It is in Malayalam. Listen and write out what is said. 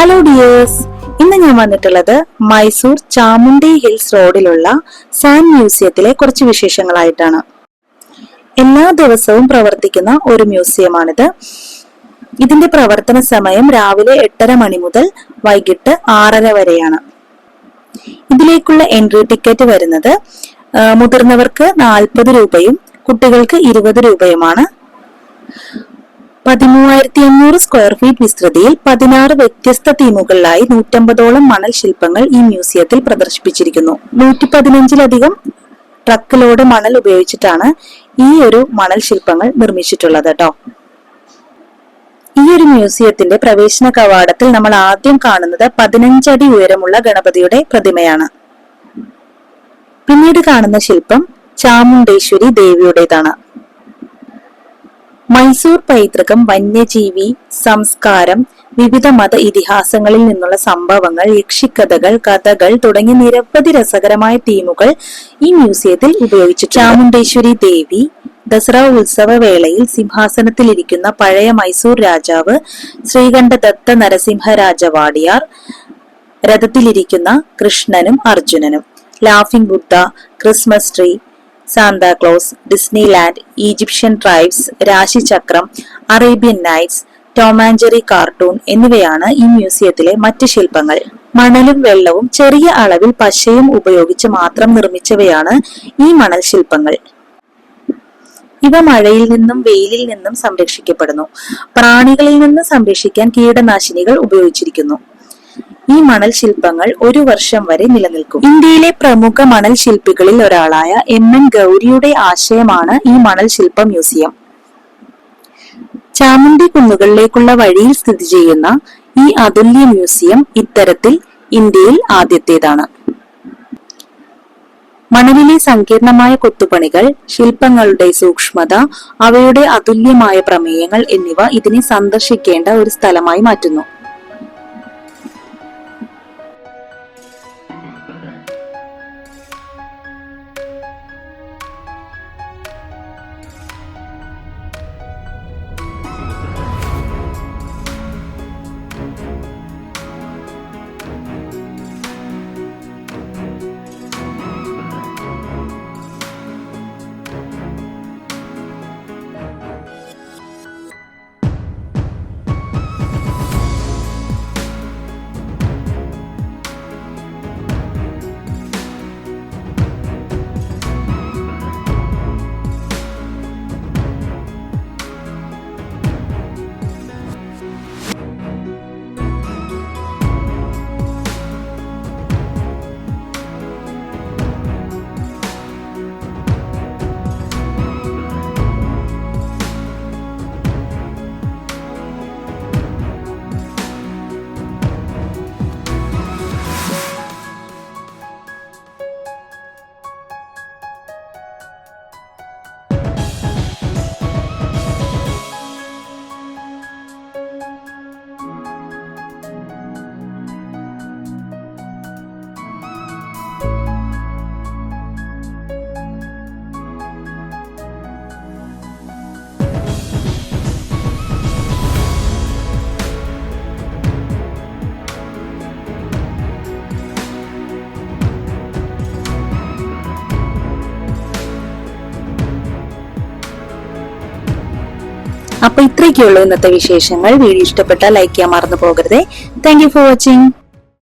ഹലോ ഡിയേഴ്സ്, ഇന്ന് ഞാൻ വന്നിട്ടുള്ളത് മൈസൂർ ചാമുണ്ഡി ഹിൽസ് റോഡിലുള്ള സാൻഡ് മ്യൂസിയത്തിലെ കുറച്ച് വിശേഷങ്ങളായിട്ടാണ്. എല്ലാ ദിവസവും പ്രവർത്തിക്കുന്ന ഒരു മ്യൂസിയമാണിത്. ഇതിന്റെ പ്രവർത്തന സമയം രാവിലെ 8:30 മണി മുതൽ വൈകിട്ട് 6:30 വരെയാണ്. ഇതിലേക്കുള്ള എൻട്രി ടിക്കറ്റ് വരുന്നത് മുതിർന്നവർക്ക് 40 രൂപയും കുട്ടികൾക്ക് 20 രൂപയുമാണ്. 13,500 സ്ക്വയർ ഫീറ്റ് വിസ്തൃതിയിൽ 16 വ്യത്യസ്ത തീമുകളിലായി 150ഓളം മണൽ ശില്പങ്ങൾ ഈ മ്യൂസിയത്തിൽ പ്രദർശിപ്പിച്ചിരിക്കുന്നു. 115ലധികം ട്രക്ക് ലോഡ് മണൽ ഉപയോഗിച്ചിട്ടാണ് ഈ ഒരു മണൽ ശില്പങ്ങൾ നിർമ്മിച്ചിട്ടുള്ളത് കേട്ടോ. ഈ ഒരു മ്യൂസിയത്തിന്റെ പ്രവേശന കവാടത്തിൽ നമ്മൾ ആദ്യം കാണുന്നത് 15 അടി ഉയരമുള്ള ഗണപതിയുടെ പ്രതിമയാണ്. പിന്നീട് കാണുന്ന ശില്പം ചാമുണ്ടേശ്വരി ദേവിയുടേതാണ്. മൈസൂർ പൈതൃകം, വന്യജീവി സംസ്കാരം, വിവിധ മത ഇതിഹാസങ്ങളിൽ നിന്നുള്ള സംഭവങ്ങൾ, യക്ഷിക്കഥകൾ, കഥകൾ തുടങ്ങിയ നിരവധി രസകരമായ തീമുകൾ ഈ മ്യൂസിയത്തിൽ ഉപയോഗിച്ചു. ചാമുണ്ടേശ്വരി ദേവി ദസറ ഉത്സവ വേളയിൽ സിംഹാസനത്തിലിരിക്കുന്ന പഴയ മൈസൂർ രാജാവ് ശ്രീകണ്ഠദത്ത നരസിംഹരാജ വാഡിയാർ, രഥത്തിലിരിക്കുന്ന കൃഷ്ണനും അർജുനനും, laughing Buddha, Christmas tree, Santa Claus, Disneyland, Egyptian tribes, രാശിചക്രം, അറേബ്യൻ നൈറ്റ്സ്, ടോമാഞ്ചറി കാർട്ടൂൺ എന്നിവയാണ് ഈ മ്യൂസിയത്തിലെ മറ്റ് ശില്പങ്ങൾ. മണലും വെള്ളവും ചെറിയ അളവിൽ പശയും ഉപയോഗിച്ച് മാത്രം നിർമ്മിച്ചവയാണ് ഈ മണൽ ശില്പങ്ങൾ. ഇവ മഴയിൽ നിന്നും വെയിലിൽ നിന്നും സംരക്ഷിക്കപ്പെടുന്നു. പ്രാണികളിൽ നിന്ന് സംരക്ഷിക്കാൻ കീടനാശിനികൾ ഉപയോഗിച്ചിരിക്കുന്നു. ഈ മണൽ ശില്പങ്ങൾ 1 വർഷം വരെ നിലനിൽക്കും. ഇന്ത്യയിലെ പ്രമുഖ മണൽ ശില്പികളിൽ ഒരാളായ MN ഗൗരിയുടെ ആശയമാണ് ഈ മണൽ ശില്പ മ്യൂസിയം. ചാമുണ്ഡി കുന്നുകളിലേക്കുള്ള വഴിയിൽ സ്ഥിതി ചെയ്യുന്ന ഈ അതുല്യ മ്യൂസിയം ഇത്തരത്തിൽ ഇന്ത്യയിൽ ആദ്യത്തേതാണ്. മണലിലെ സങ്കീർണമായ കൊത്തുപണികൾ, ശില്പങ്ങളുടെ സൂക്ഷ്മത, അവയുടെ അതുല്യമായ പ്രമേയങ്ങൾ എന്നിവ ഇതിനെ സന്ദർശിക്കേണ്ട ഒരു സ്ഥലമായി മാറ്റുന്നു. അപ്പൊ ഇത്രയൊക്കെയുള്ളൂ ഇന്നത്തെ വിശേഷങ്ങൾ. വീഡിയോ ഇഷ്ടപ്പെട്ടാൽ ലൈക്ക് ചെയ്യാൻ മറന്നു പോകരുതേ. Thank you for watching.